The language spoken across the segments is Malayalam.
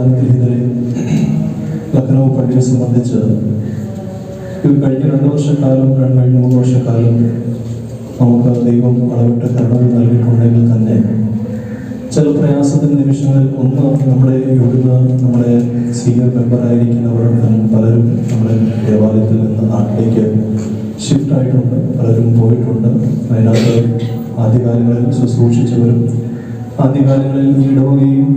അനുഗ്രഹീതരെ, ലഖനൗ പള്ളിയെ സംബന്ധിച്ച് കഴിഞ്ഞ 2 വർഷക്കാലം, കഴിഞ്ഞ 3 വർഷക്കാലം നമുക്ക് ദൈവം അളവിട്ട കരുണകൾ നൽകിയിട്ടുണ്ടെങ്കിൽ തന്നെ ചില പ്രയാസത്തിൻ്റെ നിമിഷങ്ങളിൽ ഒന്ന് നമ്മുടെ സീനിയർ മെമ്പറായിരിക്കുന്നവർ പലരും നമ്മുടെ ദേവാലയത്തിൽ നിന്ന് നാട്ടിലേക്ക് ഷിഫ്റ്റ് ആയിട്ടുണ്ട്, പലരും പോയിട്ടുണ്ട്. അതിനകത്ത് ആദ്യകാലങ്ങളിൽ ശുശ്രൂഷിച്ചവരും ആദ്യകാലങ്ങളിൽ ഈ ഇടവകയും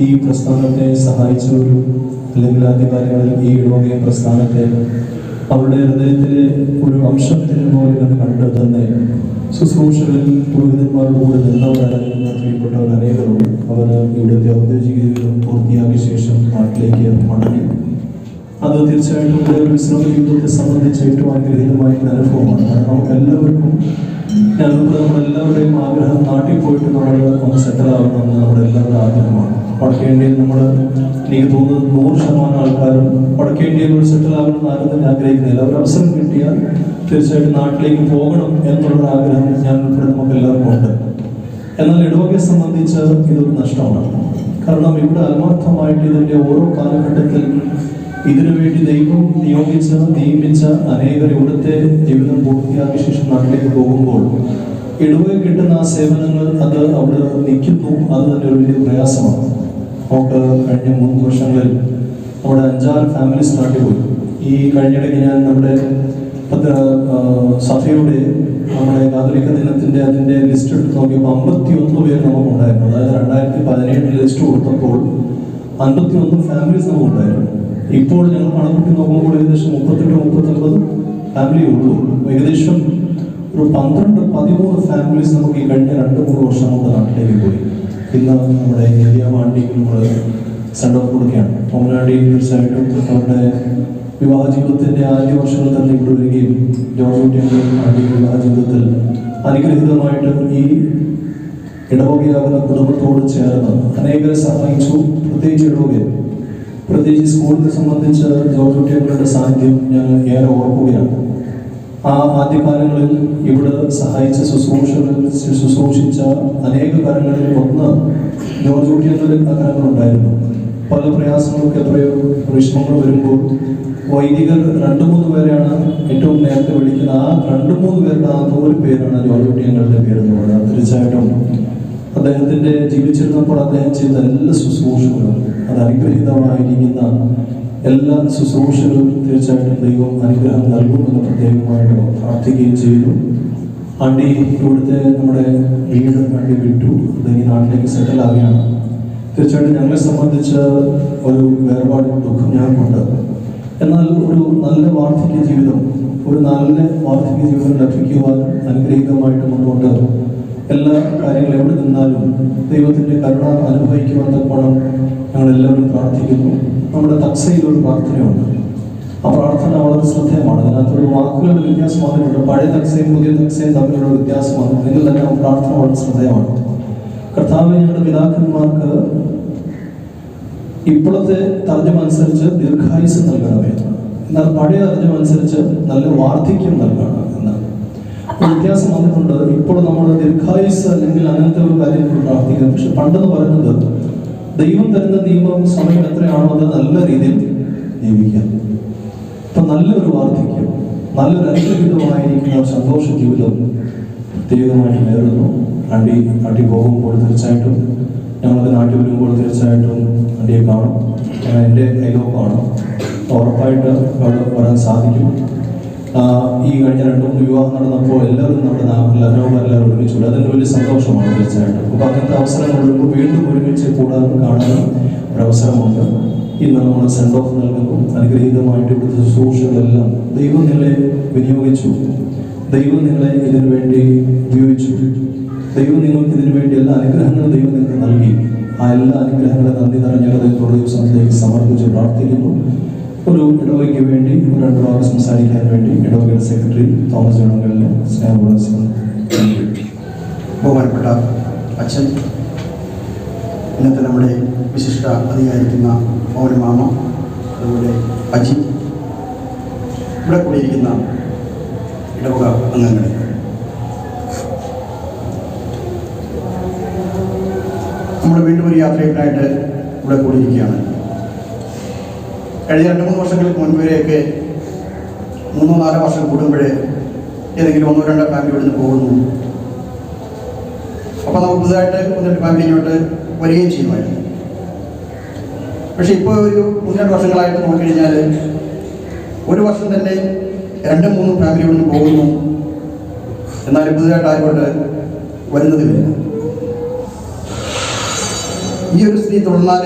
ഈ പ്രസ്ഥാനത്തെ സഹായിച്ചവരും, അല്ലെങ്കിൽ ആദ്യകാലങ്ങളിൽ ഈ ഇടവകയും പ്രസ്ഥാനത്തെ അവരുടെ ഹൃദയത്തിലെ ഒരു അംശത്തിന് പോലെ കണ്ട് തന്നെ ശുശ്രൂഷകളിൽ പുരോഹിതന്മാരുടെ കൂടെ നിന്നവരായിരുന്ന പ്രിയപ്പെട്ടവർ അനേകരുണ്ട്. അവർ ഇവിടുത്തെ ഔദ്യോഗിക ജീവിതം പൂർത്തിയാക്കിയ ശേഷം നാട്ടിലേക്ക് മടങ്ങി. അത് തീർച്ചയായിട്ടും ഇവിടെ ഒരു വിശ്രമ ജീവിതത്തെ സംബന്ധിച്ച് ഏറ്റവും അനുഗ്രഹീതമായ ഒരു അനുഭവമാണ്. നമുക്ക് എല്ലാവർക്കും, നമ്മളെല്ലാവരുടെയും ആഗ്രഹം നാട്ടിൽ പോയിട്ട് നമ്മൾ ഒന്ന് സെറ്റിൽ ആവണമെന്ന് നമ്മുടെ എല്ലാവരുടെ ആഗ്രഹമാണ്. വടക്കേ ഇന്ത്യയിൽ എനിക്ക് തോന്നുന്നത് 100% ആൾക്കാരും വടക്കേ ഇന്ത്യയിൽ ഒരു സെറ്റിൽ ആകണമെന്ന് ആരും തന്നെ ആഗ്രഹിക്കുന്നില്ല. ഒരു അവസരം കിട്ടിയാൽ തീർച്ചയായിട്ടും നാട്ടിലേക്ക് പോകണം എന്നുള്ള ആഗ്രഹം ഞാൻ ഉൾപ്പെടെ നമുക്ക് എല്ലാവർക്കും ഉണ്ട്. എന്നാൽ ഇടവകയെ സംബന്ധിച്ച് ഇതൊരു നഷ്ടമാണ്. കാരണം ഇവിടെ ആത്മാർത്ഥമായിട്ട് ഇതിൻ്റെ ഓരോ കാലഘട്ടത്തിൽ ഇതിനുവേണ്ടി ദൈവം നിയമിച്ച അനേകർ ഇവിടുത്തെ ജീവിതം പൂർത്തിയാക്കിയ ശേഷം നാട്ടിലേക്ക് പോകുമ്പോൾ ഇടവകയിൽ കിട്ടുന്ന ആ സേവനങ്ങൾ അത് അവിടെ നിൽക്കുന്നു. അത് തന്നെ ഒരു വലിയ പ്രയാസമാണ്. നമുക്ക് കഴിഞ്ഞ 3 വർഷങ്ങളിൽ നമ്മുടെ 5-6 ഫാമിലീസ് നാട്ടിൽ പോയി. ഈ കഴിഞ്ഞിടയ്ക്ക് ഞാൻ നമ്മുടെ സഭയുടെ നമ്മുടെ കാതോലിക്ക ദിനത്തിൻ്റെ അതിൻ്റെ ലിസ്റ്റ് എടുത്ത് നോക്കിയപ്പോൾ 51 പേര് നമുക്കുണ്ടായിരുന്നു. അതായത് 2017 ലിസ്റ്റ് കൊടുത്തപ്പോൾ 51 ഫാമിലീസ് നമുക്കുണ്ടായിരുന്നു. ഇപ്പോൾ ഞങ്ങൾ കണക്കൂട്ടി നോക്കുമ്പോൾ ഏകദേശം 38-39 ഫാമിലി ഉള്ളൂ. ഏകദേശം ഒരു 12-13 ഫാമിലീസ് നമുക്ക് ഈ കഴിഞ്ഞ 2-3 വർഷം കൊണ്ട് നാട്ടിലേക്ക് പോയി. ഇന്ന് നമ്മുടെ ഏരിയ മാണ്ടിക്ക് നമ്മൾ സെൻഡ് ഓഫ് കൊടുക്കുകയാണ്. ഓമനാണ്ടി തീർച്ചയായിട്ടും അവരുടെ വിവാഹ ജീവിതത്തിൻ്റെ ആദ്യ വർഷങ്ങൾ തന്നെ ഇവിടെ വരികയും ജോർജ് കുട്ടിയുടെ ആണ്ടിയുടെ വിവാഹ ജീവിതത്തിൽ അനുഗ്രഹീതമായിട്ട് ഈ ഇടവകയാകുന്ന കുടുംബത്തോട് ചേർന്ന് അനേകരെ സഹായിച്ചു. പ്രത്യേകിച്ച് സ്കൂളിനെ സംബന്ധിച്ച് ജോർജ് കുട്ടിയുടെ സാന്നിധ്യം ഞാൻ ഏറെ ഓർക്കുകയാണ്. ആ ആദ്യകാലങ്ങളിൽ ഇവിടെ സഹായിച്ച ശുശ്രൂഷിച്ച അനേക കാര്യങ്ങളിൽ ഒന്ന് ജോർജ് കുട്ടിയുടെ കാര്യങ്ങളുണ്ടായിരുന്നു. പല പ്രയാസങ്ങൾക്ക് എത്രയോ വിഷമങ്ങൾ വരുമ്പോൾ വൈദികർ 2-3 പേരെയാണ് ഏറ്റവും നേരത്തെ വിളിക്കുന്നത്. ആ 2-3 പേരുടെ ആ 100 പേരാണ് ജോർജ് കുട്ടിയുടെ പേരെന്ന് പറയുന്നത്. തീർച്ചയായിട്ടും അദ്ദേഹത്തിൻ്റെ ജീവിച്ചിരുന്നപ്പോൾ അദ്ദേഹം ചെയ്ത എല്ലാ ശുശ്രൂഷകളും, അത് അനുഗ്രഹീതമായിരിക്കുന്ന എല്ലാ ശുശ്രൂഷകളും തീർച്ചയായിട്ടും ദൈവം അനുഗ്രഹം നൽകുമെന്ന് പ്രത്യേകമായിട്ട് പ്രാർത്ഥിക്കുകയും ചെയ്തു. ആണ്ടി ഇവിടുത്തെ നമ്മുടെ വീട് ആണ്ടി വിട്ടു, അദ്ദേഹം നാട്ടിലേക്ക് സെറ്റിൽ ആവുകയാണ്. തീർച്ചയായിട്ടും ഞങ്ങളെ സംബന്ധിച്ച് ഒരു വേർപാട് ദുഃഖം ഞങ്ങൾക്കുണ്ട്. എന്നാൽ ഒരു നല്ല വാർദ്ധക്യ ജീവിതം ലഭിക്കുവാൻ അനുഗ്രഹീതമായിട്ട് മുന്നോട്ട് എല്ലാ കാര്യങ്ങളും എവിടെ നിന്നാലും ദൈവത്തിൻ്റെ കരുണ അനുഭവിക്കുവാൻ തക്കോണം ഞങ്ങളെല്ലാവരും പ്രാർത്ഥിക്കുന്നു. നമ്മുടെ തക്സയിലൊരു പ്രാർത്ഥനയുണ്ട്. ആ പ്രാർത്ഥന വളരെ ശ്രദ്ധേയമാണ്. അതിനകത്തൊരു വാക്കുകളുടെ വ്യത്യാസം വന്നിട്ടുണ്ട്. പഴയ തക്സയും പുതിയ തക്സയും തമ്മിലുള്ള വ്യത്യാസം വന്നിട്ടുണ്ടെങ്കിൽ തന്നെ ആ പ്രാർത്ഥന വളരെ ശ്രദ്ധേയമാണ്. കർത്താവ് ഞങ്ങളുടെ പിതാക്കന്മാർക്ക് ഇപ്പോഴത്തെ തർജ്ജമ അനുസരിച്ച് ദീർഘായുസ് നൽകണമേ, എന്നാൽ പഴയ തർജ്ജമ അനുസരിച്ച് നല്ല വാർദ്ധക്യം നൽകണം എന്നാണ് വ്യത്യാസം വന്നിട്ടുണ്ട്. ഇപ്പോൾ നമ്മൾ ദീർഘായുസ് അല്ലെങ്കിൽ അങ്ങനത്തെ ഒരു കാര്യങ്ങൾ പ്രാർത്ഥിക്കുന്നത്. പക്ഷെ പണ്ടെന്ന് പറയുന്നത് ദൈവം തരുന്ന നിയമം സമയം എത്രയാണോ അത് നല്ല രീതിയിൽ ജീവിക്കാം. ഇപ്പൊ നല്ലൊരു വാർദ്ധക്യം, നല്ലൊരു അനുഗ്രഹീതമായിരിക്കുന്ന സന്തോഷ ജീവിതം പ്രത്യേകമായിട്ട് നേരുന്നു. നാട്ടിൽ പോകുമ്പോൾ തീർച്ചയായിട്ടും ഞങ്ങൾക്ക് നാട്ടിൽ വരുമ്പോൾ തീർച്ചയായിട്ടും വണ്ടിയെ കാണും. എൻ്റെ അയലോക്കാണ്, ഉറപ്പായിട്ട് അവിടെ വരാൻ സാധിക്കും. ഈ കഴിഞ്ഞ 2-3 വിവാഹം നടന്നപ്പോൾ എല്ലാവരും നമ്മുടെ ലഖനൗ എല്ലാവരും ഒരുമിച്ചുണ്ട്. അതിന് വലിയ സന്തോഷമാണ് തീർച്ചയായിട്ടും. അപ്പോൾ അങ്ങനത്തെ അവസരങ്ങൾ വരുമ്പോൾ വീണ്ടും ഒരുമിച്ച് കൂടാനും കാണാനും ഒരവസരമുണ്ട്. ഇന്ന് നമ്മൾ സെൻഡ് ഓഫ് നൽകുന്നു. അനുഗ്രഹീതമായിട്ട് ഇവിടുത്തെ ശുശ്രൂഷകളെല്ലാം ദൈവം നിങ്ങളെ വിനിയോഗിച്ചു, ദൈവം നിങ്ങളെ ഇതിനു വേണ്ടി ഉപയോഗിച്ചു, ദൈവം നിങ്ങൾക്ക് ഇതിനു വേണ്ടി എല്ലാ അനുഗ്രഹങ്ങളും ദൈവം നിങ്ങൾക്ക് നൽകി. ആ എല്ലാ അനുഗ്രഹങ്ങളും നന്ദി നിറഞ്ഞ ഹൃദയത്തോടെ ദിവസത്തിലേക്ക് സമർപ്പിച്ച് പ്രാർത്ഥിക്കുന്നു. ഒരു ഇടവകയ്ക്ക് വേണ്ടി 2 വാക്ക് സംസാരിക്കാൻ വേണ്ടി ഇടവകയുടെ സെക്രട്ടറി തോമസ് ജോണുകളിലെ സ്നേഹപൂർവ്വം. ബഹുമാനപ്പെട്ട അച്ഛൻ, ഇന്നത്തെ നമ്മുടെ വിശിഷ്ട അധികാരിക്കുന്ന മൗനമാമ, അതുപോലെ അജി, ഇവിടെ കൂടിയിരിക്കുന്ന ഇടവക അംഗങ്ങളെ, നമ്മൾ വീണ്ടും ഒരു യാത്രയ്ക്കായിട്ട് ഇവിടെ കൂടിയിരിക്കുകയാണ്. കഴിഞ്ഞ 2-3 വർഷങ്ങൾക്ക് മുൻപ് വരെയൊക്കെ 3-4 വർഷം കൂടുമ്പോഴേ ഏതെങ്കിലും 1-2 ഫാമിലി ഇവിടുന്ന് പോകുന്നു. അപ്പോൾ നമുക്ക് പുതുതായിട്ട് 1-2 ഫാമിലി ഇങ്ങോട്ട് വരികയും ചെയ്യുമായിരുന്നു. പക്ഷെ ഇപ്പോൾ ഒരു 1-2 വർഷങ്ങളായിട്ട് നോക്കിക്കഴിഞ്ഞാൽ ഒരു വർഷം തന്നെ 2-3 ഫാമിലി ഇവിടുന്ന് പോകുന്നു. എന്നാൽ പുതുതായിട്ട് ആയിക്കോട്ട് വരുന്നതുമില്ല. ഈ ഒരു സ്ഥിതി തുടർന്നാൽ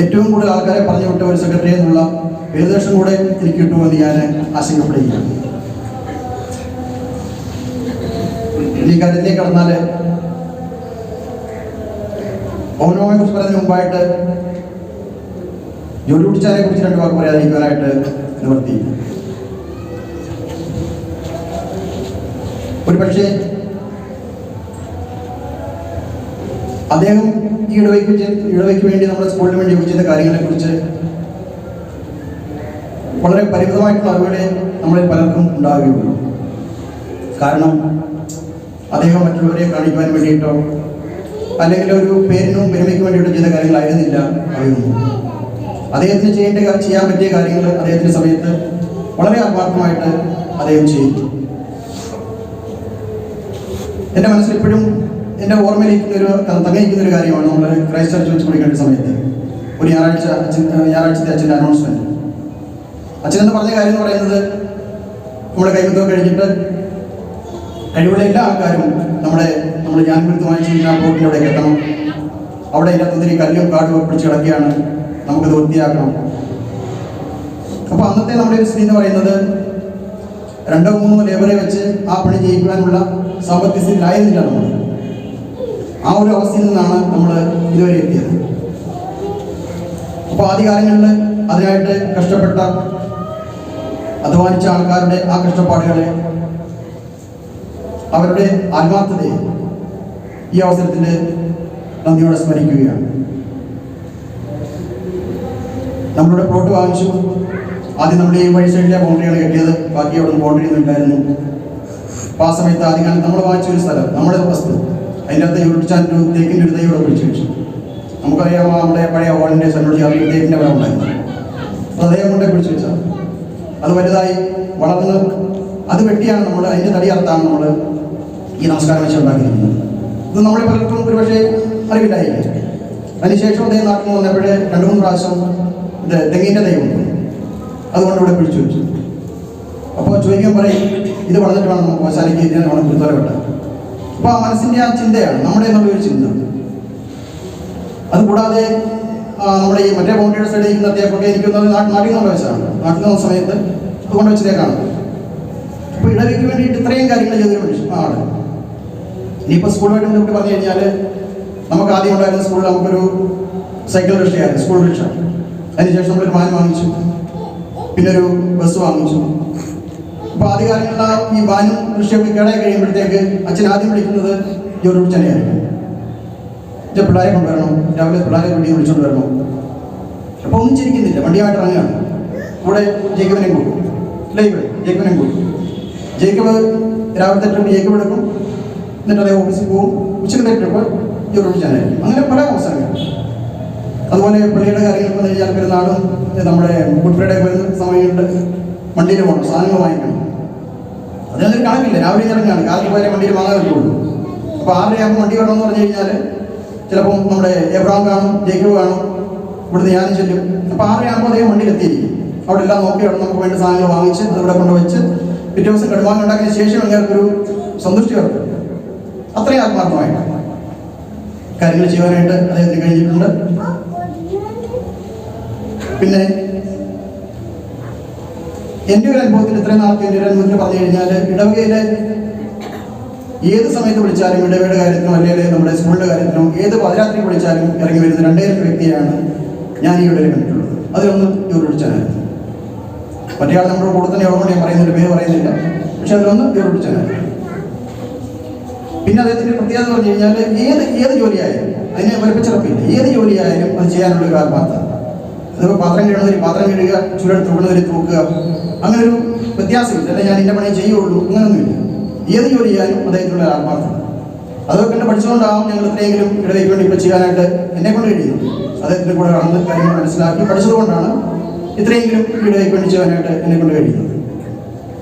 ഏറ്റവും കൂടുതൽ ആൾക്കാരെ പറഞ്ഞു വിട്ട ഒരു സെക്രട്ടറി എന്നുള്ള ഏകദേശം കൂടെ എനിക്ക് കിട്ടുമെന്ന് ഞാൻ ആശങ്കപ്പെടുകയാണ്. ഈ കാര്യത്തിലേക്ക് കടന്നാൽ പൗർണമിയെ കുറിച്ച് പറയുന്നതിന് മുമ്പായിട്ട് ജോലി കുടിച്ചാലെ കുറിച്ച് 2 വാക്ക് പറയാതിരിക്കാനായിട്ട് നിവർത്തി. ഒരു പക്ഷേ അദ്ദേഹം ഈ ഇടവയ്ക്ക് വേണ്ടി നമ്മുടെ സ്കൂളിന് വേണ്ടി ചെയ്ത കാര്യങ്ങളെ കുറിച്ച് വളരെ പരിമിതമായിട്ടുള്ള അറിവുകളെ നമ്മളിൽ പലർക്കും ഉണ്ടാവുകയുള്ളൂ. കാരണം അദ്ദേഹം മറ്റുള്ളവരെ കാണിക്കുവാൻ വേണ്ടിയിട്ടോ അല്ലെങ്കിൽ ഒരു പേരിനും പെരുമയ്ക്ക് വേണ്ടിയിട്ടോ ചെയ്ത കാര്യങ്ങളായിരുന്നില്ല അവയൊന്നും. അദ്ദേഹത്തിന് ചെയ്യാൻ പറ്റിയ കാര്യങ്ങൾ അദ്ദേഹത്തിന്റെ സമയത്ത് വളരെ ആത്മാർത്ഥമായിട്ട് അദ്ദേഹം ചെയ്തു. എൻ്റെ മനസ്സിൽ ഇപ്പോഴും എൻ്റെ തങ്ങിയിരിക്കുന്ന ഒരു കാര്യമാണ് നമ്മൾ ക്രൈസ്റ്റ് ചർച്ച് വെച്ച് പഠിക്കേണ്ട സമയത്ത് ഒരു ഞായറാഴ്ചത്തെ അച്ഛൻ്റെ അനൗൺസ്മെന്റ്. അച്ഛനെന്ന് പറഞ്ഞ കാര്യം എന്ന് പറയുന്നത് നമ്മുടെ കൈമുത്തം കഴിഞ്ഞിട്ട് കഴിവുള്ള എല്ലാ ആൾക്കാരും നമ്മൾ ജ്ഞാനപുരത്ത് വാങ്ങിച്ചിരിക്കുന്ന ബോട്ടിൻ്റെ അവിടെ എത്തണം. അവിടെ ഇതിനകത്തൊത്തിരി കല്ലും കാടും പിടിച്ച് കിടക്കുകയാണ്, നമുക്കത് വൃത്തിയാക്കണം. അപ്പോൾ അന്നത്തെ നമ്മുടെ ഒരു സ്ഥിതി എന്ന് പറയുന്നത് 2-3 ലേബറെ വെച്ച് ആ പണി ചെയ്യിക്കുവാനുള്ള സാമ്പത്തിക സ്ഥിതിയിലായിരുന്നില്ല നമ്മൾ. ആ ഒരു അവസ്ഥയിൽ നിന്നാണ് നമ്മൾ ഇതുവരെ എത്തിയത്. അപ്പോൾ ആദ്യകാലങ്ങളിൽ അതിനായിട്ട് കഷ്ടപ്പെട്ട അധ്വാനിച്ച ആൾക്കാരുടെ ആ കഷ്ടപ്പാടുകളെ, അവരുടെ ആത്മാർത്ഥതയെ ഈ അവസരത്തിൽ നന്ദിയോടെ സ്മരിക്കുകയാണ്. നമ്മളുടെ പ്ലോട്ട് വാങ്ങിച്ചു. ആദ്യം നമ്മൾ ഈ വഴി സൈഡിലെ ബൗണ്ടറിയാണ് കെട്ടിയത്, ബാക്കി അവിടെ ബൗണ്ടറി ഒന്നും ഇല്ലായിരുന്നു. അപ്പോൾ ആ സമയത്ത് ആദ്യം നമ്മൾ വാങ്ങിച്ച ഒരു സ്ഥലം, നമ്മുടെ വസ്തു, അതിൻ്റെ അകത്ത് യൂട്ടിച്ചാൻ്റെ തേക്കിൻ്റെ ഒരു തൈ ഇവിടെ പിടിച്ചു വെച്ചു. നമുക്കറിയാം നമ്മുടെ പഴയ ഓണിൻ്റെ സന്നോട് ചേർന്ന് തേക്കിൻ്റെ മരം ഉണ്ടായിരുന്നു. അപ്പോൾ അദ്ദേഹം കൊണ്ടേ പിടിച്ചു വെച്ചാൽ അത് വലുതായി വളർന്ന് അത് വെട്ടിയാണ് നമ്മൾ അതിൻ്റെ തടി അർത്താണ് നമ്മൾ ഈ നമസ്കാരം വെച്ച് ഉണ്ടാക്കിയിരിക്കുന്നത്. ഇത് നമ്മളെ പലർക്കും ഒരുപക്ഷെ അറിവില്ലായിരിക്കും. അതിനുശേഷം അദ്ദേഹം നാട്ടിൽ വന്നപ്പോഴേ 2-3 പ്രാവശ്യം ഇത് തെങ്ങിൻ്റെ തൈ ഉണ്ട്, അതുകൊണ്ട് ഇവിടെ പിടിച്ചു വെച്ചു. അപ്പോൾ ചോദിക്കാൻ പറയും, ഇത് വളർന്നിട്ട് വേണം നമുക്ക് മസാലയ്ക്ക് ഇതിനെ വേണം കുരുത്തോല വെട്ടാൻ. അപ്പോൾ ആ മനസ്സിൻ്റെ ആ ചിന്തയാണ് നമ്മുടെ എന്നുള്ളൊരു ചിന്ത. അതുകൂടാതെ നമ്മുടെ ഈ മറ്റേ ബൗണ്ടറിയുടെ സൈഡിൽ ഇരിക്കുന്ന തേക്കൊക്കെ എനിക്കൊന്നത് നാട്ടിൽ നിന്ന് വെച്ചതാണ്. നാട്ടിൽ നിന്ന് സമയത്ത് അതുകൊണ്ട് വെച്ചതേക്കാണ്. അപ്പോൾ ഇടവയ്ക്ക് വേണ്ടിയിട്ട് ഇത്രയും കാര്യങ്ങൾ ചെയ്തൊരു മനുഷ്യൻ ആണ്. ഇനിയിപ്പോൾ സ്കൂളുമായിട്ട് ബന്ധപ്പെട്ട് പറഞ്ഞു കഴിഞ്ഞാൽ നമുക്ക് ആദ്യം ഉണ്ടായിരുന്ന സ്കൂളിൽ നമുക്കൊരു സൈക്കിൾ റിക്ഷയായിരുന്നു, സ്കൂൾ റിക്ഷ. അതിനുശേഷം നമ്മളൊരു വാൻ വാങ്ങിച്ചു, പിന്നെ ഒരു ബസ് വാങ്ങിച്ചു. അപ്പോൾ ആദ്യകാലങ്ങളിൽ ഈ വാനും റിക്ഷയൊക്കെ കേടായി കഴിയുമ്പോഴത്തേക്ക് അച്ഛൻ ആദ്യം വിളിക്കുന്നത് ജോലി ചെന്നൈയായിരിക്കും. പിള്ളേരെ കൊണ്ടുവരണം, രാവിലെ പിള്ളേരെ വണ്ടി വിളിച്ചുകൊണ്ട് വരണം. അപ്പോൾ ഒന്നും ചിരിക്കുന്നില്ല, വണ്ടിയായിട്ട് ഇറങ്ങുകയാണ്. കൂടെ ജേക്കബിനെ കൂട്ടും, അല്ലേ? ജേക്കബിനെ കൂട്ടും. ജേക്കബ് രാവിലത്തെ ട്രിപ്പ് ജേക്കബ് എടുക്കും, എന്നിട്ട് അതേ ഓഫീസിൽ പോകും. ഉച്ചക്കത്തെ ട്രിപ്പ് ജോലി ചെന്നൈയായിരിക്കും. അങ്ങനെ പല അവസരങ്ങൾ. അതുപോലെ പള്ളിയുടെ കാര്യങ്ങൾ വന്നു കഴിഞ്ഞാൽ പെരുന്നാളും നമ്മുടെ ഗുഡ് ഫ്രൈഡേ വരുന്ന സമയങ്ങളിൽ വണ്ടിയിൽ പോകണം, സാധനങ്ങൾ വാങ്ങിക്കണം. അതിനൊരു കണക്കില്ല. രാവിലെ ഇറങ്ങുകയാണ്, കാലത്ത് പോയാലേ വണ്ടിയിൽ വാങ്ങാൻ പറ്റുള്ളൂ. അപ്പോൾ 6:30 വണ്ടി വേണമെന്ന് പറഞ്ഞു കഴിഞ്ഞാൽ ചിലപ്പോൾ നമ്മുടെ എബ്രാം കാണും, ജേക്കബ് കാണും, ഇവിടുന്ന് ഞാനും ചെല്ലും. അപ്പോൾ 6:30 അദ്ദേഹം വണ്ടിയിൽ എത്തിയിരിക്കും. അവിടെ എല്ലാം നോക്കി അവിടെ നമുക്ക് വേണ്ട സാധനങ്ങൾ വാങ്ങിച്ച് അതിവിടെ കൊണ്ടുവച്ച് പിറ്റേ ദിവസം കടുമാങ്ങ ഉണ്ടാക്കിയ ശേഷം എല്ലാവർക്കൊരു സന്തുഷ്ടി വരും. അത്രയും ആത്മാർത്ഥമായിട്ട് കാര്യങ്ങൾ ചെയ്യാനായിട്ട് അദ്ദേഹത്തിന് കഴിഞ്ഞിട്ടുണ്ട്. പിന്നെ എൻ്റെ ഒരു അനുഭവത്തിൽ ഇത്രയും നാളത്തെ എൻ്റെ ഒരു അനുഭവത്തിൽ പറഞ്ഞു കഴിഞ്ഞാൽ ഇടവകയിലെ ഏത് സമയത്ത് വിളിച്ചാലും ഇടവകയുടെ കാര്യത്തിനോ അല്ലെങ്കിൽ നമ്മുടെ സ്കൂളിൻ്റെ കാര്യത്തിനോ ഏത് പാതിരാത്രി വിളിച്ചാലും ഇറങ്ങി വരുന്ന 2 വ്യക്തിയാണ് ഞാൻ ഈ ഇടയിൽ കണ്ടിട്ടുള്ളത്. അതിലൊന്ന് ജോലി വിളിച്ചാനായിരുന്നു. മറ്റേ ആൾ നമ്മുടെ കൂടെ തന്നെ ഓർമ്മ ഞാൻ പറയുന്നില്ല, പേര് പറയുന്നില്ല. പക്ഷെ അതിലൊന്ന് ജോലി വിളിച്ചാനായിരുന്നു. പിന്നെ അദ്ദേഹത്തിൻ്റെ പ്രത്യേകത എന്ന് പറഞ്ഞു കഴിഞ്ഞാൽ ഏത് ജോലിയായാലും അതിനെ വലിപ്പിച്ചിറപ്പില്ല. ഏത് ജോലിയായാലും അത് ചെയ്യാനുള്ള ഒരു ആത്മാർത്ഥത. അതിപ്പോൾ പാത്രം കഴുകുന്നതിൽ പാത്രം കഴുകുക, ചുരെടുത്ത് തൂക്കുന്നതിൽ തൂക്കുക, അങ്ങനെ ഒരു വ്യത്യാസമില്ല. അല്ലെങ്കിൽ ഞാൻ ഇന്ന പണി ചെയ്യുള്ളൂ, അങ്ങനെയൊന്നുമില്ല. ഏത് ജോലി ചെയ്യാനും അദ്ദേഹത്തിനുള്ള ആത്മാർത്ഥത. അതൊക്കെ കണ്ട് പഠിച്ചുകൊണ്ടാവും ഞങ്ങൾ ഇത്രയെങ്കിലും ഇടവയ്ക്ക് വേണ്ടി ഇപ്പോൾ ചെയ്യാനായിട്ട് എന്നെ കൊണ്ട് കഴിയുന്നത്. അദ്ദേഹത്തിൻ്റെ കൂടെ നടന്ന് കാര്യങ്ങൾ മനസ്സിലാക്കി പഠിച്ചതുകൊണ്ടാണ് ഇത്രയെങ്കിലും ഇടവയ്ക്ക് വേണ്ടി ചെയ്യാനായിട്ട് എന്നെ കൊണ്ട് കഴിയുന്നത്.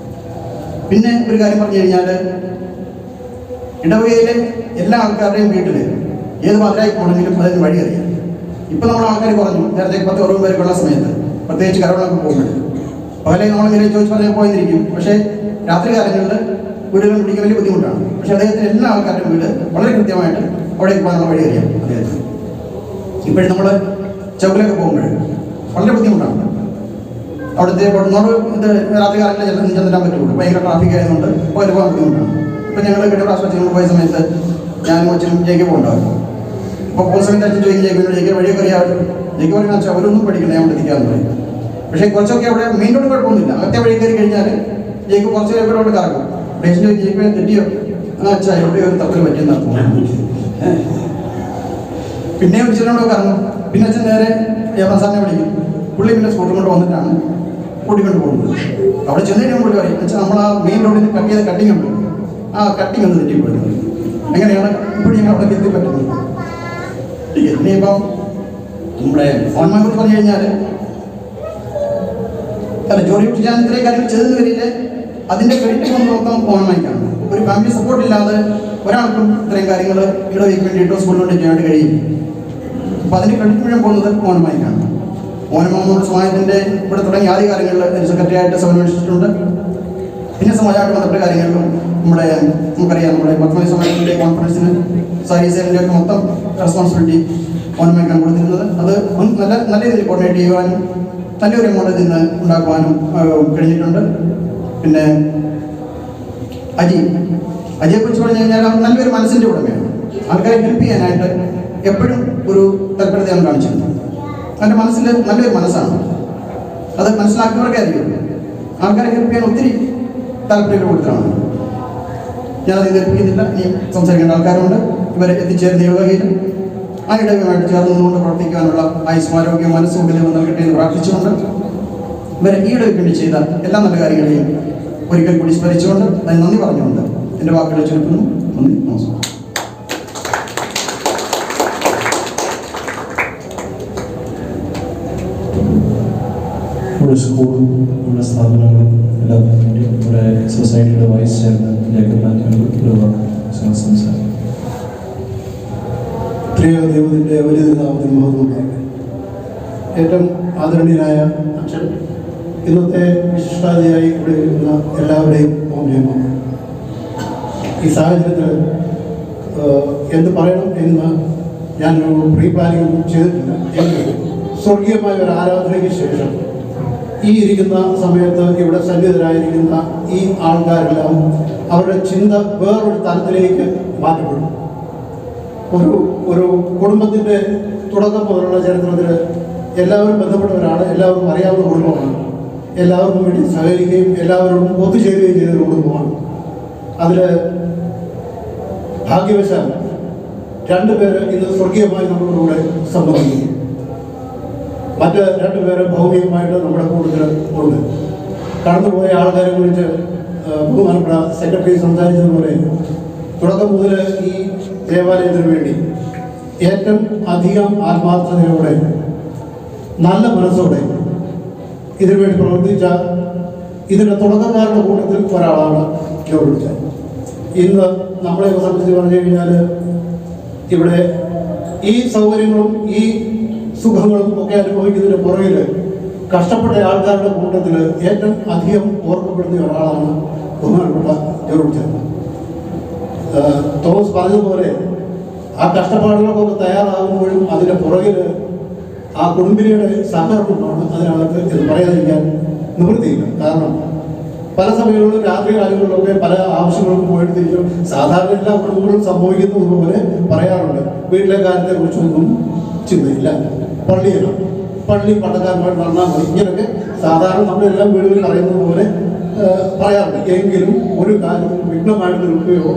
പിന്നെ ഒരു കാര്യം പറഞ്ഞു കഴിഞ്ഞാൽ, ഇടവകയിലെ എല്ലാ ആൾക്കാരുടെയും വീട്ടിൽ ഏത് പാതിരായി പോകണമെങ്കിലും അതിന് വഴി അറിയാം. ഇപ്പം നമ്മുടെ ആൾക്കാർ കുറഞ്ഞു. നേരത്തെ 10-60 പേരൊക്കെയുള്ള സമയത്ത്, പ്രത്യേകിച്ച് കരവളൊക്കെ പോകുമ്പോൾ പകലെ നമ്മളിങ്ങനെ ചോദിച്ച് പറഞ്ഞാൽ പോയിരിക്കും. പക്ഷേ രാത്രി കാലങ്ങളിൽ വീടുകൾ പിടിക്കാൻ വലിയ ബുദ്ധിമുട്ടാണ്. പക്ഷേ അദ്ദേഹത്തിന് എല്ലാ ആൾക്കാരുടെയും വീട് വളരെ കൃത്യമായിട്ട് അവിടേക്ക് പോകാനുള്ള വഴി അറിയാം അദ്ദേഹത്തിന്. ഇപ്പോഴും നമ്മൾ ചൗക്കിലൊക്കെ പോകുമ്പോൾ വളരെ ബുദ്ധിമുട്ടാണ്. അവിടുത്തെ ഇത് രാത്രി കാലങ്ങളിൽ ചെന്നിടാൻ പറ്റുള്ളൂ. ഭയങ്കര ട്രാഫിക് ആയതുകൊണ്ട് പോകാൻ ബുദ്ധിമുട്ടാണ്. ഇപ്പം ഞങ്ങൾ വീട് ആശുപത്രിയിൽ പോയ സമയത്ത് ഞാനും അച്ഛനും ജയിക്ക് പോകണ്ടായിരുന്നു. അപ്പോൾ പോകുന്ന സമയത്ത് അച്ഛൻ ചോദിക്കും ജയിക്ക് വഴിയൊക്കെ അറിയാമല്ലോ. ജയിക്ക് പറയുന്ന വെച്ചാൽ അവരൊന്നും പഠിക്കണം, ഞാൻ എത്തിക്കാമെന്ന് പറയും. പക്ഷേ കുറച്ചൊക്കെ അവിടെ മെയിൻ റോഡ് കുഴപ്പമൊന്നുമില്ല. അകത്തെ വഴി കയറി കഴിഞ്ഞാൽ ജയിക്ക് കുറച്ച് എവിടെ കറക്കും. ഡേഷൻ ജയിക്ക് തെറ്റിയോ അച്ഛാ എവിടെയോ ഒരു തപ്പൽ പറ്റുന്ന പിന്നെ വിളിച്ചിട്ടുണ്ടോ കറങ്ങും. പിന്നെ അച്ഛൻ നേരെ സാറിനെ വിളിക്കും. പുള്ളി പിന്നെ സ്കൂട്ടർ കൊണ്ട് വന്നിട്ടാണ് കൂട്ടിക്കൊണ്ട് പോകുന്നത്. അവിടെ ചെന്നതിന് പുള്ളി പറയും അച്ഛാ നമ്മൾ ആ മെയിൻ റോഡിൽ നിന്ന് കട്ട് ചെയ്ത കട്ടിങ് ഉണ്ട്, ആ കട്ടിങ് ഒന്ന് തെറ്റിപ്പോയത്. അങ്ങനെയാണ് ഇപ്പോൾ ഞങ്ങൾ അവിടെ എത്തി പറ്റുന്നത്. ഇനിയിപ്പം നമ്മുടെ ഓൺമയെ കുറിച്ച് പറഞ്ഞു കഴിഞ്ഞാൽ, അല്ല ജോലി ഞാൻ ഇത്രയും കാര്യങ്ങൾ ചെയ്തെന്ന് വരില്ലേ, അതിൻ്റെ ക്രെഡിറ്റ് കൊണ്ട് മൊത്തം ഓൺമയ്ക്കാണ്. ഒരു ഫാമിലി സപ്പോർട്ട് ഇല്ലാതെ ഒരാൾക്കും ഇത്രയും കാര്യങ്ങൾ ഇടവയ്ക്ക് വേണ്ടിയിട്ടോ സ്കൂളിൽ കൊണ്ട് ചെയ്യാനായിട്ട് കഴിയും. അപ്പോൾ അതിൻ്റെ ക്രെഡിറ്റ് മുഴുവൻ പോകുന്നത് ഓൺമയ്ക്കാണ്. ഓനമ നമ്മുടെ സമാജത്തിൻ്റെ ഇവിടെ തുടങ്ങിയ ആദ്യ കാലങ്ങളിൽ അതിന് സെക്രട്ടറിയായിട്ട് സേവനമനുഷ്ഠിച്ചിട്ടുണ്ട്. പിന്നെ സമാജമായിട്ട് ബന്ധപ്പെട്ട കാര്യങ്ങളിലും നമുക്കറിയാം നമ്മുടെ മൊത്തമായി സമാജത്തിൻ്റെ കോൺഫറൻസിന് സാരീസേലിൻ്റെ ഒക്കെ മൊത്തം റെസ്പോൺസിബിലിറ്റി ഓനമയ്ക്കാണ് കൊടുത്തിരുന്നത്. അത് നല്ല രീതിയിൽ കോർഡിനേറ്റ് ചെയ്യുവാനും നല്ലൊരു എമൗണ്ട് നിന്ന് ഉണ്ടാക്കുവാനും കഴിഞ്ഞിട്ടുണ്ട്. പിന്നെ അജിയെക്കുറിച്ച് പറഞ്ഞു കഴിഞ്ഞാൽ നല്ലൊരു മനസ്സിൻ്റെ ഉടമയാണ്. ആൾക്കാരെ ഹെൽപ്പ് ചെയ്യാനായിട്ട് എപ്പോഴും ഒരു തൽപരതയാണ് കാണിച്ചിരുന്നത്. അവൻ്റെ മനസ്സിൽ നല്ലൊരു മനസ്സാണ്. അത് മനസ്സിലാക്കുന്നവർക്കേ അറിയും. ആൾക്കാരെ ഹെൽപ്പ് ചെയ്യാൻ ഒത്തിരി താല്പര്യം കൊടുത്തതാണ്. ഞാനത് എതിർപ്പിക്കുന്നില്ല. ഇനി സംസാരിക്കേണ്ട ആൾക്കാരുണ്ട്. ഇവരെ എത്തിച്ചേരുന്ന ഇടവകയിൽ ആ ഇടവകയുമായിട്ട് ചേർന്നുകൊണ്ട് പ്രവർത്തിക്കാനുള്ള ആയുസ്മാരോഗ്യം മനസ്സും ദൈവം നൽകട്ടെ എന്ന് പ്രാർത്ഥിച്ചുകൊണ്ട് ഇവരെ ഈ ഇടവയ്ക്ക് വേണ്ടി ചെയ്ത എല്ലാ നല്ല കാര്യങ്ങളെയും ഒരിക്കൽ കൂടി സ്മരിച്ചുകൊണ്ട് അതിന് നന്ദി പറഞ്ഞുകൊണ്ട് എൻ്റെ വാക്കുകളെ ചുരുക്കുന്നു. നന്ദി, നമസ്കാരം. നമ്മുടെ സ്കൂളും നമ്മുടെ സ്ഥാപനങ്ങളും എല്ലാം വേണ്ടി നമ്മുടെ സൊസൈറ്റിയുടെ വൈസ് ചെയർമാൻ സംസാരിക്കും. ദൈവത്തിൻ്റെ വലിയ നാമത്തിൽ മഹത്വമുണ്ടാകട്ടെ. ഏറ്റവും ആദരണീയനായ അച്ഛൻ, ഇന്നത്തെ വിശിഷ്ടാതിയായി ഇവിടെ ഇരുന്ന എല്ലാവരുടെയും ഓർമ്മയാണ്. ഈ സാഹചര്യത്തിൽ എന്ത് പറയണം എന്ന് ഞാനൊരു പ്രീ പ്ലാനിങ് ചെയ്തിട്ടില്ല. എങ്കിലും സ്വർഗീയമായ ഒരു ആരാധനയ്ക്ക് ശേഷം ഈ ഇരിക്കുന്ന സമയത്ത് ഇവിടെ സന്നിഹിതരായിരിക്കുന്ന ഈ ആൾക്കാരെല്ലാം അവരുടെ ചിന്ത വേറൊരു തലത്തിലേക്ക് മാറ്റപ്പെടും. ഒരു കുടുംബത്തിൻ്റെ തുടക്കം മുതലുള്ള ചരിത്രത്തിൽ എല്ലാവരും ബന്ധപ്പെട്ടവരാണ്, എല്ലാവർക്കും അറിയാവുന്ന കുടുംബമാണ്. എല്ലാവർക്കും വേണ്ടി സഹകരിക്കുകയും എല്ലാവരോടും ഒത്തുചേരുകയും ചെയ്തൊരു കുടുംബമാണ്. അതിൽ ഭാഗ്യവശാൽ 2 പേര് ഇന്ന് സ്വർഗീയമായി നമ്മുടെ കൂടെ സംബന്ധിക്കുന്നു. മറ്റ് 2 പേര് ഭൗമികമായിട്ട് നമ്മുടെ കൂടുതൽ ഉണ്ട്. കടന്നുപോയ ആൾക്കാരെ കുറിച്ച് ബഹുമാനപ്പെട്ട സെക്രട്ടറി സംസാരിച്ചതുപോലെ തുടക്കം മുതൽ ഈ ദേവാലയത്തിന് വേണ്ടി ഏറ്റവും അധികം ആത്മാർത്ഥതയോടെ നല്ല മനസ്സോടെ ഇതിനുവേണ്ടി പ്രവർത്തിച്ച ഇതിൻ്റെ തുടക്കക്കാരുടെ കൂട്ടത്തിൽ ഒരാളാണ് ജോർജ്. ഇന്ന് നമ്മളെ സംബന്ധിച്ച് പറഞ്ഞു കഴിഞ്ഞാൽ ഇവിടെ ഈ സൗകര്യങ്ങളും ഈ സുഖങ്ങളും ഒക്കെ അനുഭവിക്കുന്നതിന് പുറകിൽ കഷ്ടപ്പെട്ട ആൾക്കാരുടെ കൂട്ടത്തിൽ ഏറ്റവും അധികം ഓർമ്മപ്പെടുത്തിയ ഒരാളാണ് ബഹുമാനപ്പെട്ട ജോർജ്. തോമസ് പറഞ്ഞതുപോലെ ആ കഷ്ടപ്പാടുകൾക്കൊക്കെ തയ്യാറാകുമ്പോഴും അതിൻ്റെ പുറകിൽ ആ കുടുംബിനിയുടെ സഹകരണമാണ് അതിനകത്ത് എന്ന് പറയാതിരിക്കാൻ നിവൃത്തിയില്ല. കാരണം പല സമയങ്ങളിലും രാത്രി കാലങ്ങളിലൊക്കെ പല ആവശ്യങ്ങൾക്കും പോയിട്ട് തിരിച്ചും സാധാരണ എല്ലാ കുടുംബങ്ങളും സംഭവിക്കുന്നത് പോലെ പറയാറുണ്ട്. വീട്ടിലെ കാര്യത്തെക്കുറിച്ചൊന്നും ചിന്തയില്ല, പള്ളി പട്ടക്കാരന്മാർ നടന്നാൽ മതി, ഇങ്ങനെയൊക്കെ സാധാരണ നമ്മളെല്ലാം വീടുകളിൽ പറയുന്നത് പോലെ പറയാറുണ്ട്. എങ്കിലും ഒരു കാര്യത്തിൽ വിഘ്നമായിട്ട് നിൽക്കുകയോ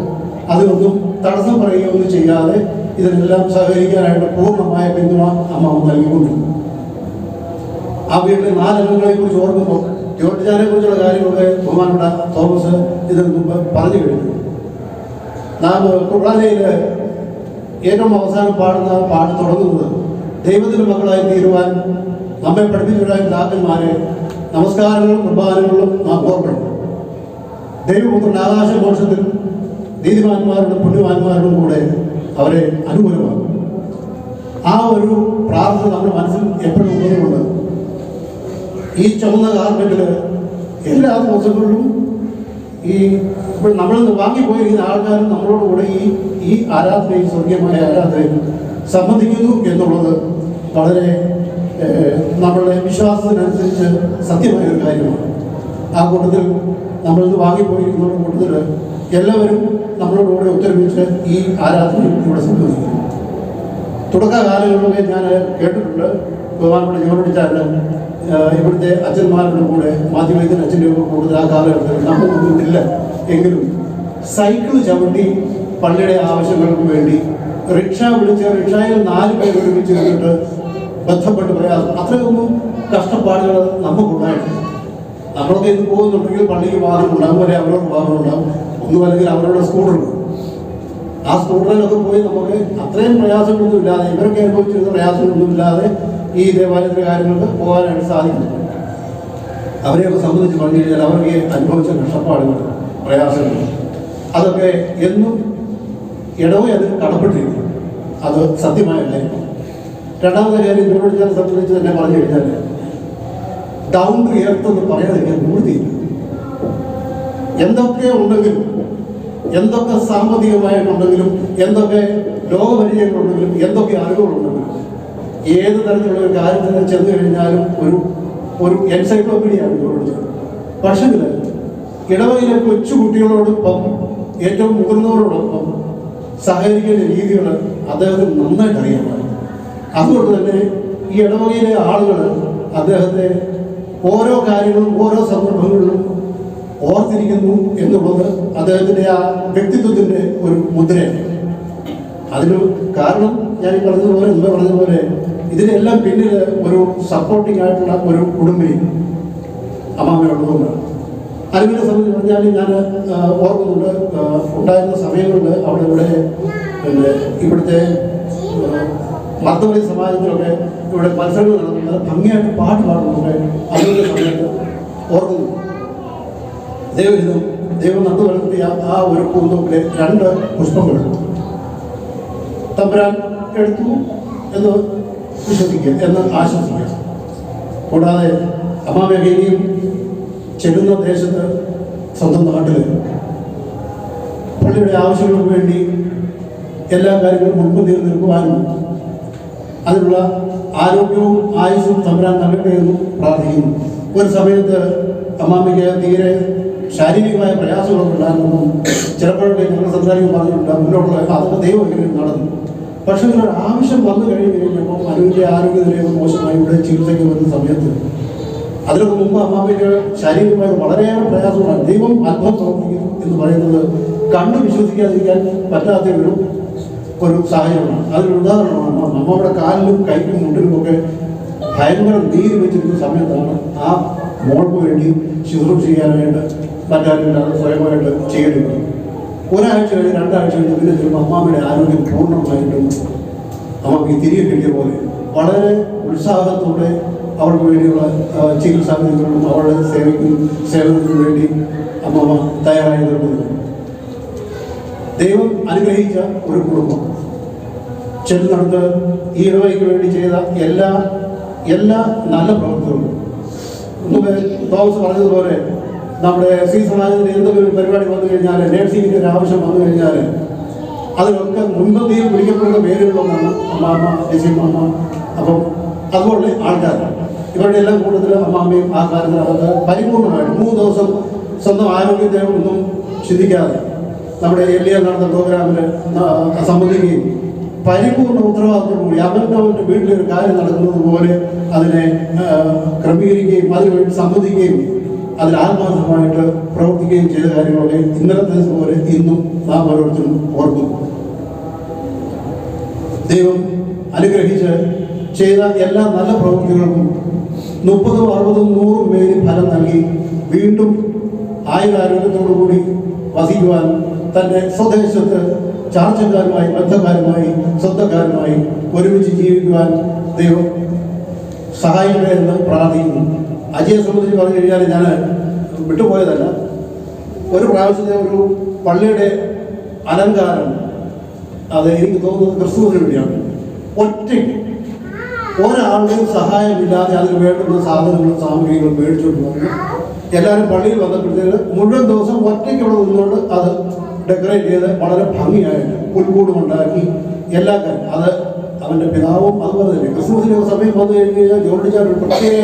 അതിനൊന്നും തടസ്സം പറയുകയോ ഒന്നും ചെയ്യാതെ ഇതിനെല്ലാം സഹകരിക്കാനായിട്ട് പൂർണ്ണമായ പിന്തുണ അമ്മ നൽകിക്കൊണ്ടിരുന്നു. ആ വീട്ടിലെ 4 അംഗങ്ങളെ കുറിച്ച് ഓർക്കുമ്പോൾ ജോർജ് ചാനെ കുറിച്ചുള്ള കാര്യങ്ങളൊക്കെ ബഹുമാനപ്പെട്ട തോമസ് ഇതിന് മുമ്പ് പറഞ്ഞു കഴിഞ്ഞു. നാം കുർബാനയിൽ ഏറ്റവും അവസാനം പാടുന്ന പാട്ട് തുടങ്ങുന്നത് ദൈവത്തിൻ്റെ മക്കളായി തീരുവാൻ നമ്മെ പഠിപ്പിച്ചവരായ പിതാക്കന്മാരെ നമസ്കാരങ്ങളും കുർബാനകളും നാം ഓർക്കണം. ദൈവപുത്രൻ ആകാശമോക്ഷത്തിൽ നീതിമാന്മാരുടെ പുണ്യവാന്മാരുടെ കൂടെ അവരെ അനുകൂലമാകും. ആ ഒരു പ്രാർത്ഥന നമ്മുടെ മനസ്സിൽ എപ്പോഴും ഉള്ളതുകൊണ്ട് ഈ ചുമന്ന കാർപ്പറ്റിൽ എല്ലാ ദിവസങ്ങളിലും ഈ ഇപ്പോൾ നമ്മളിൽ നിന്ന് വാങ്ങിപ്പോയിരിക്കുന്ന ആൾക്കാരും നമ്മളോട് കൂടെ ഈ ആരാധനയും സ്വർഗീയമായ ആരാധനയും സംബന്ധിക്കുന്നു എന്നുള്ളത് വളരെ നമ്മളുടെ വിശ്വാസത്തിനനുസരിച്ച് സത്യമായ ഒരു കാര്യമാണ്. ആ കൂട്ടത്തിൽ നമ്മളിൽ വാങ്ങിപ്പോയിരിക്കുന്ന കൂട്ടത്തിൽ എല്ലാവരും നമ്മളോട് കൂടെ ഒത്തൊരുമിച്ച് ഈ ആരാധനയും ഇവിടെ സംബന്ധിക്കുന്നു. തുടക്കകാലങ്ങളിലൊക്കെ ഞാൻ കേട്ടിട്ടുണ്ട്, ബഹുമാനപ്പെട്ട ജോലിച്ചാൽ ഇവിടുത്തെ അച്ഛന്മാരുടെ കൂടെ മാധ്യമത്തിൻ്റെ അച്ഛൻ്റെ കൂടുതൽ ആ കാലഘട്ടത്തിൽ നമുക്കൊന്നും ഇല്ല എങ്കിലും സൈക്കിൾ ചവിട്ടി പള്ളിയുടെ ആവശ്യങ്ങൾക്ക് വേണ്ടി റിക്ഷ വിളിച്ച് റിക്ഷയിൽ 4 പേർ ഒരുമിച്ച് നിന്നിട്ട് ബന്ധപ്പെട്ട് പ്രയാസം അത്രയൊന്നും കഷ്ടപ്പാടുകൾ നമുക്കുണ്ടായിട്ടില്ല. നമ്മളൊക്കെ ഇന്ന് പോകുന്നുണ്ടെങ്കിൽ പള്ളിക്ക് വാഹനമുണ്ടാകും, വരെ അവരുടെ വാഹനമുണ്ടാകും, ഒന്നും അല്ലെങ്കിൽ അവരുടെ സ്കൂട്ടറുണ്ട്. ആ സ്കൂട്ടറിലൊക്കെ പോയി നമുക്ക് അത്രയും പ്രയാസങ്ങളൊന്നും ഇല്ലാതെ ഇവരൊക്കെ അനുഭവിച്ചിരുന്ന പ്രയാസങ്ങളൊന്നും ഇല്ലാതെ ഈ ദേവാലയത്തിലെ കാര്യങ്ങൾക്ക് പോകാനായിട്ട് സാധിക്കുന്നു. അവരെയൊക്കെ സംബന്ധിച്ച് പറഞ്ഞു കഴിഞ്ഞാൽ അവർക്ക് അനുഭവിച്ച കഷ്ടപ്പാടുകൾ പ്രയാസങ്ങൾ അതൊക്കെ എന്നും ഇടവേ അതിന് കടപ്പെട്ടിരിക്കും. അത് സത്യമായ കാര്യമാണ്. രണ്ടാമത്തെ കാര്യം ജോലിച്ചാൽ സംബന്ധിച്ച് തന്നെ പറഞ്ഞു കഴിഞ്ഞാൽ ഡൗൺ ടു എർത്ത് എന്ന് പറയാതിരിക്കാൻ നിവൃത്തിയില്ല. എന്തൊക്കെ ഉണ്ടെങ്കിലും, എന്തൊക്കെ സാമ്പത്തികമായിട്ടുണ്ടെങ്കിലും, എന്തൊക്കെ ലോകപരിചയങ്ങളുണ്ടെങ്കിലും, എന്തൊക്കെ അറിവുകളുണ്ടെങ്കിലും, ഏത് തരത്തിലുള്ള ഒരു കാര്യത്തിന് ചെന്ന് കഴിഞ്ഞാലും ഒരു എൻസൈക്ലോപീഡിയാണ് ജോലിച്ചത്. പക്ഷേ ഇടവയിലെ കൊച്ചുകുട്ടികളോടൊപ്പം ഏറ്റവും മുതിർന്നവരോടൊപ്പം സഹകരിക്കേണ്ട രീതികൾ അദ്ദേഹത്തിന് നന്നായിട്ട് അറിയാമായിരുന്നു. അതുകൊണ്ട് തന്നെ ഈ ഇടവകയിലെ ആളുകൾ അദ്ദേഹത്തെ ഓരോ കാര്യങ്ങളും ഓരോ സന്ദർഭങ്ങളിലും ഓർത്തിരിക്കുന്നു എന്നുള്ളത് അദ്ദേഹത്തിൻ്റെ ആ വ്യക്തിത്വത്തിൻ്റെ ഒരു മുദ്രയാണ്. അതിന് കാരണം ഞാൻ ഈ പറഞ്ഞതുപോലെ മുമ്പേ പറഞ്ഞതുപോലെ ഇതിനെല്ലാം പിന്നിൽ ഒരു സപ്പോർട്ടിംഗ് ആയിട്ടുള്ള ഒരു കുടുംബിനി അമ്മാമ്മയുള്ളതുകൊണ്ടാണ്. അറിവിനെ സംബന്ധിച്ച് പറഞ്ഞാൽ ഞാൻ ഓർക്കുന്നുണ്ട്, ഉണ്ടായിരുന്ന സമയങ്ങളിൽ അവിടെ ഇവിടെ പിന്നെ ഇവിടുത്തെ മർദ്ദവലി സമാജത്തിലൊക്കെ ഇവിടെ മത്സരങ്ങൾ നടത്തുന്നത് ഭംഗിയായിട്ട് പാട്ട് പാടുന്നതൊക്കെ അതിൻ്റെ സമയത്ത് ഓർക്കുന്നു. ദൈവം നന്ദി വളർത്തിയ ആ ഒരു പൂന്തോപ്പിലെ 2 പുഷ്പങ്ങൾ തമ്പുരാൻ എടുത്തു എന്ന് വിശ്വസിക്കുക, എന്ന് ആശ്വസിക്കുക. കൂടാതെ അമ്മാമയൊക്കെ ഇനിയും ചെല്ലുന്ന ദേശത്ത് സ്വന്തം നാട്ടിൽ പള്ളിയുടെ ആവശ്യങ്ങൾക്ക് വേണ്ടി എല്ലാ കാര്യങ്ങളും മുൻപന്തിയിൽ നിൽക്കുവാനും അതിനുള്ള ആരോഗ്യവും ആയുസ്സും തമ്പുരാൻ നൽകട്ടെ എന്നും പ്രാർത്ഥിക്കുന്നു. ഒരു സമയത്ത് അമ്മാമയ്ക്ക് തീരെ ശാരീരികമായ പ്രയാസങ്ങളൊക്കെ ഉണ്ടാകുമെന്നും ചിലപ്പോഴൊക്കെ ഞങ്ങൾ സംസാരിക്കും പറഞ്ഞിട്ടുണ്ട്. മുന്നോട്ടുള്ള അതൊക്കെ ദൈവം എങ്ങനെ നടന്നു. പക്ഷേ ഇതിനൊരു ആവശ്യം വന്നു കഴിഞ്ഞപ്പോൾ അനുവിൻ്റെ ആരോഗ്യനിലയൊക്കെ മോശമായി ഇവിടെ ചികിത്സയ്ക്ക് വരുന്ന സമയത്ത് അതിനൊക്കെ മുമ്പ് അമ്മാമയ്ക്ക് ശാരീരികമായി വളരെയേറെ പ്രയാസങ്ങളാണ്. ദൈവം അത്ഭുതം പ്രവർത്തിക്കുന്നു എന്ന് പറയുന്നത് കണ്ടു വിശ്വസിക്കാതിരിക്കാൻ പറ്റാത്ത ഒരു സാഹചര്യമാണ്. അതിനൊരു ഉദാഹരണമാണ് അമ്മയുടെ കാലിലും കൈക്കും മുട്ടിലുമൊക്കെ ഭയങ്കര നീര് വെച്ചിരിക്കുന്ന സമയത്താണ് ആ മോൾക്ക് വേണ്ടി ശുശ്രൂഷ ചെയ്യാനായിട്ട് മറ്റാരുമില്ലാതെ സ്വയമായിട്ട് ചെയ്യേണ്ടി വരും. ഒരാഴ്ച കഴിഞ്ഞ് 2 ആഴ്ച കഴിഞ്ഞ് പിന്നെ ചിലപ്പോൾ അമ്മാമ്മയുടെ ആരോഗ്യം പൂർണ്ണമായിട്ടും അമ്മയ്ക്ക് തിരികെ കിട്ടിയ പോലെ വളരെ ഉത്സാഹത്തോടെ അവർക്ക് വേണ്ടിയുള്ള ചികിത്സാ വിധികളും അവരുടെ സേവനത്തിന് വേണ്ടി അമ്മമ്മ തയ്യാറായതുകൊണ്ട് ദൈവം അനുഗ്രഹിച്ച ഒരു കുടുംബം ചെല്ലുന്നിടത്ത് ഈ ഇടവയ്ക്ക് വേണ്ടി ചെയ്ത എല്ലാ നല്ല പ്രവർത്തനങ്ങളും മുമ്പ് തോമസ് പറഞ്ഞതുപോലെ നമ്മുടെ ശ്രീ സമാജത്തിന് എന്തെങ്കിലും ഒരു പരിപാടി വന്നു കഴിഞ്ഞാൽ, നേഴ്സിംഗിൻ്റെ ഒരു ആവശ്യം വന്നു കഴിഞ്ഞാൽ അതിലൊക്കെ മുൻപന്തിയിൽ വിളിക്കപ്പെടുന്ന പേരുകളൊന്നാണ് അമ്മാമ്മ, ജെസിമാമ്മ. അപ്പം അതുപോലെ ആൾക്കാരാണ് ഇവരുടെ എല്ലാം കൂടുതൽ അമ്മാമ്മയും ആ കാര്യത്തിനകത്ത് പരിപൂർണമായിട്ട് 3 ദിവസം സ്വന്തം ആരോഗ്യത്തെ ഒന്നും ചിന്തിക്കാതെ നമ്മുടെ എല്ലിയ നടന്ന പ്രോഗ്രാമിൽ സംബന്ധിക്കുകയും പരിപൂർണ്ണ ഉത്തരവാദിത്വം അവരുടെ വീട്ടിലൊരു കാര്യം നടക്കുന്നത് പോലെ അതിനെ ക്രമീകരിക്കുകയും അതിനുവേണ്ടി സംബന്ധിക്കുകയും അതിൽ ആത്മാർത്ഥമായിട്ട് പ്രവർത്തിക്കുകയും ചെയ്ത കാര്യങ്ങളൊക്കെ ഇന്നലത്തെ പോലെ ഇന്നും നാം ഓരോരുത്തരും ഓർക്കുന്നു. ദൈവം അനുഗ്രഹിച്ച് ചെയ്ത എല്ലാ നല്ല പ്രവൃത്തികൾക്കും 30, 60, 100 പേര് ഫലം നൽകി വീണ്ടും ആയുരാരോഗ്യത്തോടു കൂടി വസിക്കുവാൻ തൻ്റെ സ്വദേശത്ത് ചാർച്ചക്കാരുമായി, ബന്ധക്കാരുമായി, സ്വന്തക്കാരുമായി ഒരുമിച്ച് ജീവിക്കുവാൻ ദൈവം സഹായിക്കട്ടെ എന്ന് പ്രാർത്ഥിക്കുന്നു. അജയെ സംബന്ധിച്ച് പറഞ്ഞു കഴിഞ്ഞാൽ ഞാൻ വിട്ടുപോയതല്ല. ഒരു പ്രാവശ്യത്തെ ഒരു പള്ളിയുടെ അലങ്കാരം, അത് എനിക്ക് തോന്നുന്നത് ക്രിസ്തുവിന് വേണ്ടിയാണ്. ഒറ്റയ്ക്ക് ഒരാളുടെയും സഹായമില്ലാതെ അതിന് വേണ്ടുന്ന സാധനങ്ങളും സാമഗ്രികളും മേടിച്ചുകൊണ്ട് വന്നു. എല്ലാവരും പള്ളിയിൽ വന്നപ്പോഴത്തേക്ക് മുഴുവൻ ദിവസം ഒറ്റയ്ക്ക് ഇവിടെ നിന്നുകൊണ്ട് അത് ഡെക്കറേറ്റ് ചെയ്ത് വളരെ ഭംഗിയായിട്ട് പുൽക്കൂടും ഉണ്ടാക്കി എല്ലാ കാര്യം. അത് അവൻ്റെ പിതാവും അതുപോലെ തന്നെ ക്രിസ്മസിൻ്റെ സമയം വന്നു കഴിഞ്ഞ് കഴിഞ്ഞാൽ ജോർജിച്ചാൽ ഒരു പ്രത്യേക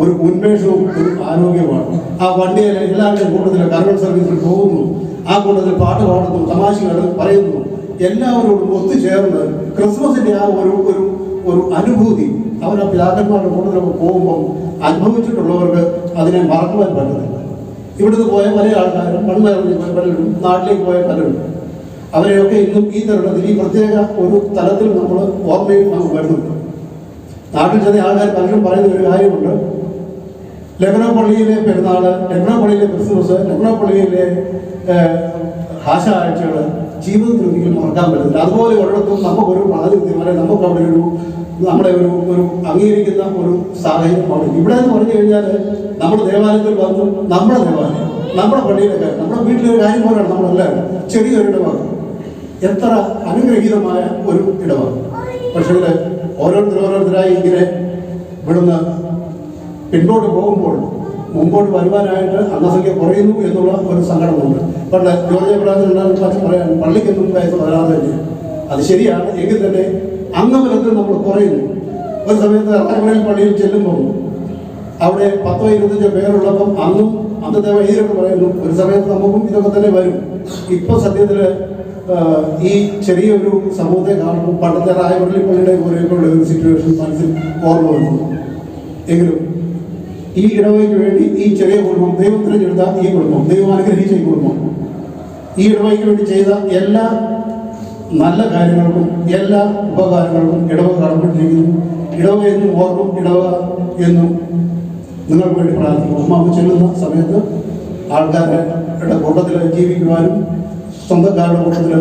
ഒരു ഉന്മേഷവും ഒരു ആരോഗ്യമാണ്. ആ വണ്ടിയിൽ എല്ലാവരുടെയും കൂട്ടത്തിൽ കർമ്മൽ സർവീസിൽ പോകുന്നു, ആ കൂട്ടത്തിൽ പാട്ട് പാടുന്നു, തമാശകൾ പറയുന്നു, എല്ലാവരോടും ഒത്തുചേർന്ന് ക്രിസ്മസിൻ്റെ ആ ഒരു അനുഭൂതി അവർ ആ പിതാക്കന്മാരുടെ കൂട്ടത്തിലൊക്കെ പോകുമ്പം അനുഭവിച്ചിട്ടുള്ളവർക്ക് അതിനെ മറക്കുവാൻ പറ്റുന്നില്ല. ഇവിടുന്ന് പോയ പല ആൾക്കാരും മണ്ണിറങ്ങി പലരും നാട്ടിലേക്ക് പോയ പലരും അവരെയൊക്കെ ഇന്നും ഈ തരുണത്തിൽ ഈ പ്രത്യേക ഒരു തലത്തിൽ നമ്മൾ ഓർമ്മയിൽ നമുക്ക് വരുന്നുണ്ട്. നാട്ടിൽ ചെന്ന ആൾക്കാർ പലരും പറയുന്ന ഒരു കാര്യമുണ്ട്, ലക്നൗ പള്ളിയിലെ പെരുന്നാൾ, ലക്നൗ പള്ളിയിലെ ക്രിസ്മസ്, ലക്നൗ പള്ളിയിലെ ഭാഷ ആഴ്ചകൾ ജീവിതത്തിൽ ഒരിക്കലും മറക്കാൻ പറ്റുന്നില്ല. അതുപോലെ ഒരിടത്തും നമുക്കൊരു പ്രാതിനിധ്യം അല്ലെങ്കിൽ നമുക്ക് അവിടെ നമ്മളെ ഒരു അംഗീകരിക്കുന്ന ഒരു സാഹചര്യമാണ്. ഇവിടെ എന്ന് പറഞ്ഞു കഴിഞ്ഞാൽ നമ്മൾ ദേവാലയത്തിൽ വന്നു, നമ്മുടെ ദേവാലയം, നമ്മുടെ പള്ളിയിലൊക്കെ നമ്മുടെ വീട്ടിലൊരു കാര്യം പോലെയാണ് നമ്മളെല്ലാവരും. ചെറിയൊരു ഇടമാണ്, എത്ര അനുഗ്രഹീതമായ ഒരു ഇടമാണ്. പക്ഷേ ഓരോരുത്തരായി ഇങ്ങനെ ഇവിടുന്ന് പിന്നോട്ട് പോകുമ്പോൾ മുമ്പോട്ട് വരുവാനായിട്ട് അംഗസംഖ്യ കുറയുന്നു എന്നുള്ള ഒരു സങ്കടമുണ്ട്. പണ്ട് ജോർജ് എബ്രാഹിം പറയാൻ പള്ളിക്കൊന്നും വയസ്സ് വരാതെ തന്നെ അത് ശരിയാണ്. എങ്കിൽ തന്നെ അംഗബലത്തിൽ നമ്മൾ കുറയുന്നു. ഒരു സമയത്ത് റായ്മണൽ പള്ളിയിൽ ചെല്ലുമ്പോൾ അവിടെ 10-25 പേരുള്ളപ്പം അന്നത്തെ വൈദ്യരൊക്കെ പറയുന്നു ഒരു സമയത്ത് നമുക്കും ഇതൊക്കെ തന്നെ വരും. ഇപ്പം സത്യത്തിൽ ഈ ചെറിയൊരു സമൂഹത്തെ കാണുമ്പോൾ പണ്ടത്തെ റായ്മണൽ പള്ളിയുടെ പോലെയൊക്കെയുള്ള ഒരു സിറ്റുവേഷൻ മനസ്സിൽ ഓർമ്മ വരുന്നു. എങ്കിലും ഈ ഇടവയ്ക്ക് വേണ്ടി ഈ ചെറിയ കുടുംബം, ദൈവം തിരഞ്ഞെടുത്ത ഈ കുടുംബം, ദൈവം അനുഗ്രഹിച്ച ഈ കുടുംബം, ഈ ഇടവയ്ക്ക് വേണ്ടി ചെയ്ത എല്ലാ നല്ല കാര്യങ്ങൾക്കും എല്ലാ ഉപകാരങ്ങൾക്കും ഇടവ കടപ്പെട്ടിരിക്കുന്നു. ഇടവ എന്നും ഓർക്കും, ഇടവ എന്നും നിങ്ങൾക്ക് വേണ്ടി പ്രാർത്ഥിക്കും. അമ്മ ചെല്ലുന്ന സമയത്ത് ആൾക്കാരുടെ കൂട്ടത്തിൽ ജീവിക്കുവാനും സ്വന്തക്കാരുടെ കൂട്ടത്തിൽ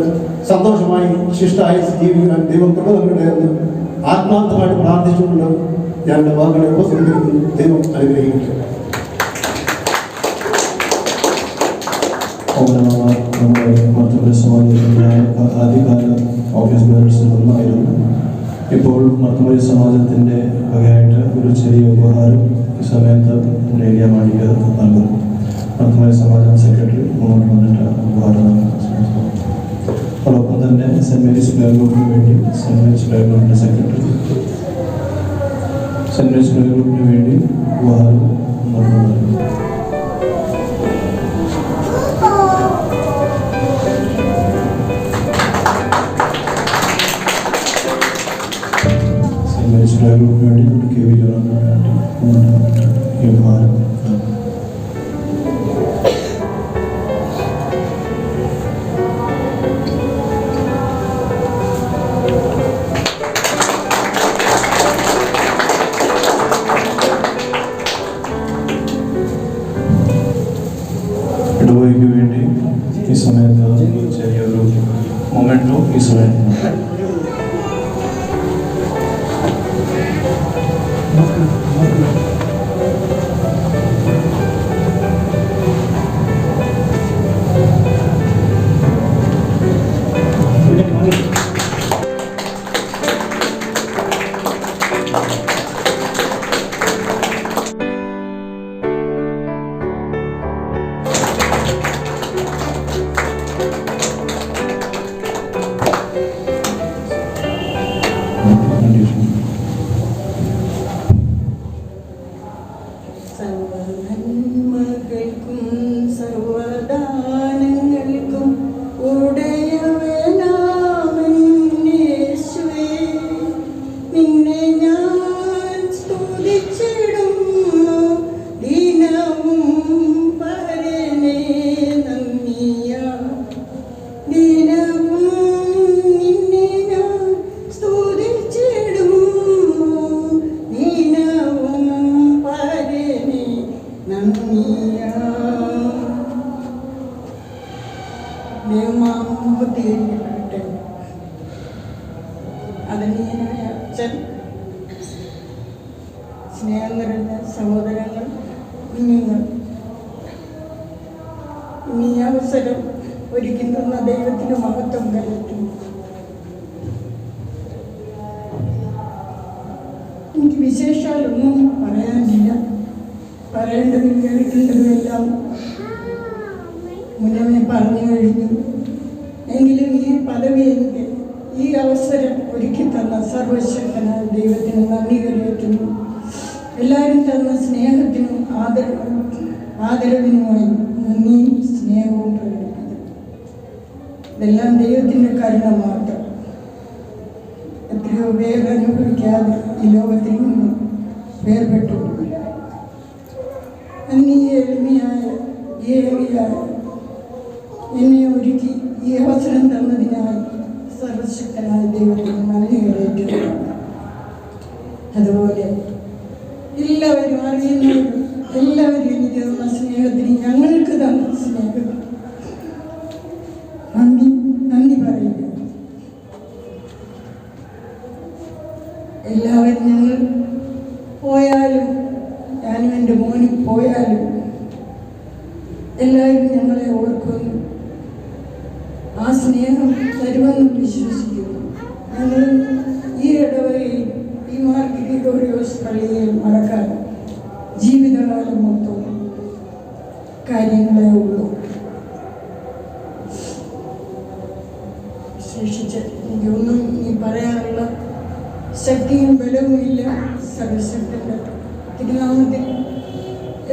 സന്തോഷമായി ശിഷ്ടമായി ജീവിക്കുവാൻ ദൈവം കൃപ നൽകട്ടെ എന്ന് ആത്മാർത്ഥമായിട്ട് പ്രാർത്ഥിച്ചുകൊണ്ട് ഞാൻ എൻ്റെ വാക്കുകളെ ഉപസംഹരിക്കുന്നു. ദൈവം അനുഗ്രഹിക്കും. നമ്മുടെ മർത്തമ സമാജത്തിൻ്റെ ആദ്യകാല ഓഫീസ് ബേഴ്സിൽ ഒന്നായിരുന്നു. ഇപ്പോൾ മർത്തമ സമാജത്തിൻ്റെ വകയായിട്ട് ഒരു ചെറിയ ഉപഹാരം ഈ സമയത്ത് റേഡിയോ മാണിക്ക് നൽകുന്നു. മർത്തമ സമാജം സെക്രട്ടറി മുന്നോട്ട് വന്നിട്ട് ഉപഹാരം നൽകുന്നു. അതോടൊപ്പം തന്നെ സെൻറ് മേരീസ് പ്ലേ ഗ്രൂപ്പിന് വേണ്ടി സെൻറ് മേരീസ് പ്ലേ ഗ്രൂപ്പിൻ്റെ സെക്രട്ടറി സെൻറ് മേരീസ് പ്ലേ ഗ്രൂപ്പിന് വേണ്ടി ഉപഹാരം നൽകുന്നു. ഗ്രൂപ്പിന് വേണ്ടി കെ വി ജോണിന് വേണ്ടി ഈ ഉപഹാരം ഇടവകയ്ക്ക് വേണ്ടി ഈ സമയത്ത് ചെറിയൊരു മൊമെന്റോ ഈ സമയത്ത് ആദരണീയനായ അച്ഛൻ, സ്നേഹം നിറഞ്ഞ സഹോദരങ്ങൾ, കുഞ്ഞുങ്ങൾ, ഇനി ഈ അവസരം ഒരുക്കി തന്ന ദൈവത്തിന് മഹത്വം കരുത്തുന്നു. എനിക്ക് വിശേഷാലൊന്നും പറയാനില്ല. പറയേണ്ടതും കേൾക്കേണ്ടതുമെല്ലാം മുന്നമേ പറഞ്ഞു കഴിഞ്ഞു. എങ്കിലും ഈ പദവി എനിക്ക്, ഈ അവസരം ഒരുക്കി തന്ന സർവശക്തനായ ദൈവത്തിന് നന്ദി കരയറ്റുന്നു. എല്ലാവരും തന്ന സ്നേഹത്തിനും ആദരവിനുമായി നന്ദിയും സ്നേഹവും പ്രകടിപ്പിക്കുന്നു. ഇതെല്ലാം ദൈവത്തിൻ്റെ കരുണ മാത്രം. എത്രയോ പേർ അനുഭവിക്കാതെ ഈ ലോകത്തിൽ നിന്ന് വേർപെട്ടു. അങ്ങ് ഈ എളിമയായ എന്നെ ഒരുക്കി ഈ അവസരം തന്നതിനായി സർവശക്തനായ ദൈവത്തിന് നന്ദി കരയറ്റുന്നു. അതുപോലെ എല്ലാവരും അറിയുന്നവരും എല്ലാവരും എനിക്ക് തന്ന സ്നേഹത്തിന്, ഞങ്ങൾക്ക് തന്ന സ്നേഹം നന്ദി പറയുക. എല്ലാവരും ഞങ്ങൾ പോയാലും, ഞാനും എൻ്റെ മോനും പോയാലും എല്ലാവരും ഞങ്ങളെ ഓർക്കുന്നു. ആ സ്നേഹം തരുമെന്നും വിശ്വസിക്കുന്നു. ഞങ്ങൾ ഈ ഇടവകയിൽ, ഈ മാർ ഗ്രിഗോറിയോസ് പള്ളിയിൽ മറക്കാൻ ജീവിതകാലം മൊത്തം കാര്യങ്ങളേ ഉള്ളൂ. വിശേഷിച്ച് എനിക്കൊന്നും ഇനി പറയാനുള്ള ശക്തിയും ബലവും ഇല്ല. സർവശക്തൻ്റെ തിരുനാമത്തിൽ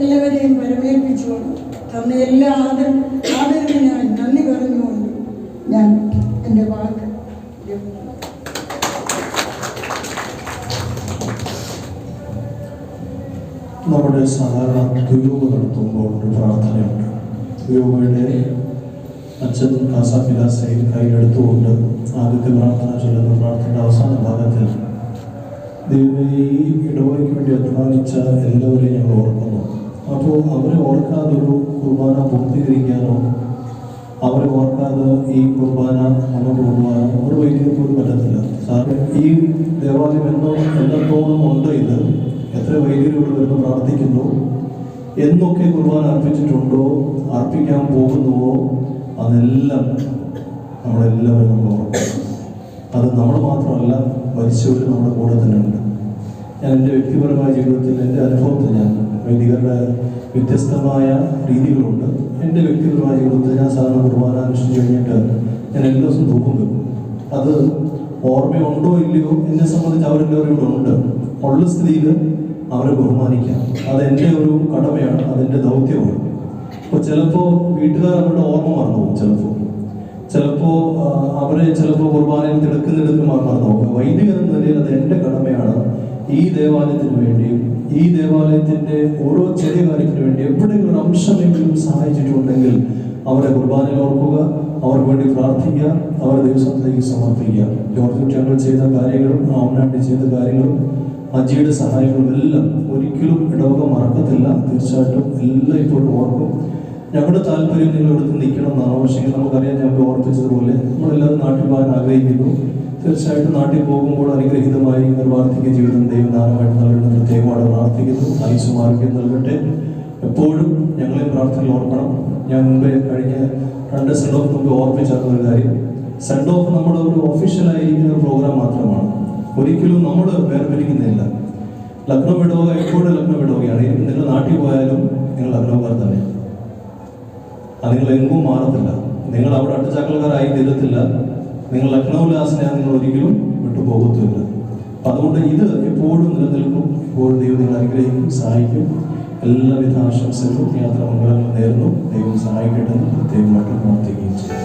എല്ലാവരെയും പരമേൽപ്പിച്ചുകൊണ്ട് തന്ന എല്ലാ ആദരവിനായി നന്ദി പറഞ്ഞുകൊണ്ട് ഞാൻ എൻ്റെ വാക്ക് നമ്മുടെ സാധാരണ ദുരൂപ നടത്തുമ്പോൾ ഒരു പ്രാർത്ഥനയുണ്ട്. ദുരൂപയുടെ അച്ഛൻ കാസാഫിലാസയിൽ കയ്യിലെടുത്തുകൊണ്ട് ആദ്യത്തെ പ്രാർത്ഥന ചൊല്ലുന്ന പ്രാർത്ഥനയുടെ അവസാന ഭാഗത്തിൽ ദൈവമേ, ഈ ഇടവകയ്ക്ക് വേണ്ടി അധ്വാനിച്ച എല്ലാവരെയും ഞങ്ങൾ ഓർക്കുന്നു. അപ്പോൾ അവരെ ഓർക്കാതെ ഒരു കുർബാന പൂർത്തീകരിക്കാനോ അവരെ ഓർക്കാതെ ഈ കുർബാന മുന്നോട്ട് കൊണ്ടുപോകാനോ ഒരു വൈദികർക്ക് പോലും പറ്റത്തില്ല. ഈ ദേവാലയം എന്നത്തോളം ഉണ്ട്. ഇത് എത്ര വൈദികർ വരുന്നു പ്രാർത്ഥിക്കുന്നു, എന്നൊക്കെ കുർബാന അർപ്പിച്ചിട്ടുണ്ടോ, അർപ്പിക്കാൻ പോകുന്നുവോ, അതെല്ലാം നമ്മളെല്ലാവരും നമ്മൾ ഓർക്കും. അത് നമ്മൾ മാത്രമല്ല, മരിച്ചവർ നമ്മുടെ കൂടെ തന്നെ ഉണ്ട്. ഞാൻ എൻ്റെ വ്യക്തിപരമായ ജീവിതത്തിൽ, എൻ്റെ അനുഭവത്തിൽ, ഞാൻ വൈദികരുടെ വ്യത്യസ്തമായ രീതികളുണ്ട്. എൻ്റെ വ്യക്തിപരമായ ജീവിതത്തിൽ ഞാൻ സാധാരണ കുർബാന അനുഷ്ഠിച്ച് കഴിഞ്ഞിട്ട് ഞാൻ എല്ലാ ദിവസവും ധൂപം വെക്കും. അത് ഓർമ്മയുണ്ടോ ഇല്ലയോ എന്നെ സംബന്ധിച്ച് അവരെല്ലാവരും ഇവിടെ ഉണ്ട്. ഉള്ള സ്ഥിതിയിൽ അവരെ ബഹുമാനിക്കാം. അതെൻ്റെ ഒരു കടമയാണ്, അതെൻ്റെ ദൗത്യമാണ്. അപ്പോൾ ചിലപ്പോൾ വീട്ടുകാർ അവരുടെ ഓർമ്മ മറന്നു പോകും. ചിലപ്പോൾ അവരെ കുർബാനയിൽ തിടക്കുന്നിടത്ത് മറന്നു പോകും. വൈദികർ എന്ന നിലയിൽ അത് എൻ്റെ കടമയാണ്. ഈ ദേവാലയത്തിന് വേണ്ടിയും ഈ ദേവാലയത്തിൻ്റെ ഓരോ ചെറിയ കാര്യത്തിന് വേണ്ടി എവിടെയെങ്കിലും ഒരു അംശമെങ്കിലും സഹായിച്ചിട്ടുണ്ടെങ്കിൽ അവരെ കുർബാനയിൽ ഓർക്കുക, അവർക്ക് വേണ്ടി പ്രാർത്ഥിക്കുക, അവരെ ദൈവസന്നിധിയിലേക്ക് സമർപ്പിക്കുക. ജോർജ് ഞങ്ങൾ ചെയ്ത കാര്യങ്ങളും ആമനാട്ടി ചെയ്ത കാര്യങ്ങളും അജിയുടെ സഹായങ്ങളും എല്ലാം ഒരിക്കലും ഇടവക മറക്കത്തില്ല. തീർച്ചയായിട്ടും എല്ലാം ഇപ്പോഴും ഓർക്കും. ഞങ്ങളുടെ താല്പര്യം നിങ്ങൾ എടുത്ത് നിൽക്കണം എന്നാണ്. പക്ഷേ നമുക്കറിയാം, ഞങ്ങൾ ഓർപ്പിച്ചതുപോലെ നമ്മളെല്ലാവരും നാട്ടിൽ പോകാൻ ആഗ്രഹിക്കുന്നു. തീർച്ചയായിട്ടും നാട്ടിൽ പോകുമ്പോൾ അനുഗ്രഹീതമായി ഒരു വാർദ്ധക്യ ജീവിതം ദൈവദാനമായിട്ട് നൽകണം പ്രത്യേകമായിട്ട് പ്രാർത്ഥിക്കുന്നു. ആയുസ്സും ആരോഗ്യം നൽകട്ടെ. എപ്പോഴും ഞങ്ങളെ പ്രാർത്ഥനയിൽ ഓർക്കണം. ഞാൻ മുമ്പേ കഴിഞ്ഞ 2 സെൻഡ് ഓഫ് മുമ്പ് ഓർപ്പിച്ചിരുന്ന കാര്യം, സെൻഡ് ഓഫ് നമ്മുടെ ഒരു ഒഫീഷ്യലായിരിക്കുന്ന ഒരു പ്രോഗ്രാം മാത്രമാണ്. ഒരിക്കലും നമ്മൾ വേർപിരിക്കുന്നില്ല. ലക്നൗ ഇടവക എപ്പോഴും ലക്നൗ ഇടവകയാണ്. നിങ്ങൾ നാട്ടിൽ പോയാലും നിങ്ങൾ ലക്നൗകാർ തന്നെ. അത് നിങ്ങൾ എങ്ങും മാറത്തില്ല. നിങ്ങൾ അവിടെ അട്ടച്ചാക്കൽക്കാരായി തീരത്തില്ല. നിങ്ങൾ ലക്നൗവിലെ ആ സ്നേഹം നിങ്ങൾ ഒരിക്കലും വിട്ടുപോകത്തുമില്ല. അപ്പം അതുകൊണ്ട് ഇത് എപ്പോഴും നിലനിൽക്കും. എപ്പോഴും ദൈവം നിങ്ങൾ അനുഗ്രഹിക്കും, സഹായിക്കും. എല്ലാവിധ ആശംസകളും യാത്രാ മംഗളങ്ങളും നേരുന്നു. ദൈവം സഹായിക്കട്ടെ എന്ന് പ്രത്യേകമായിട്ട് പ്രാർത്ഥിക്കുകയും ചെയ്യും.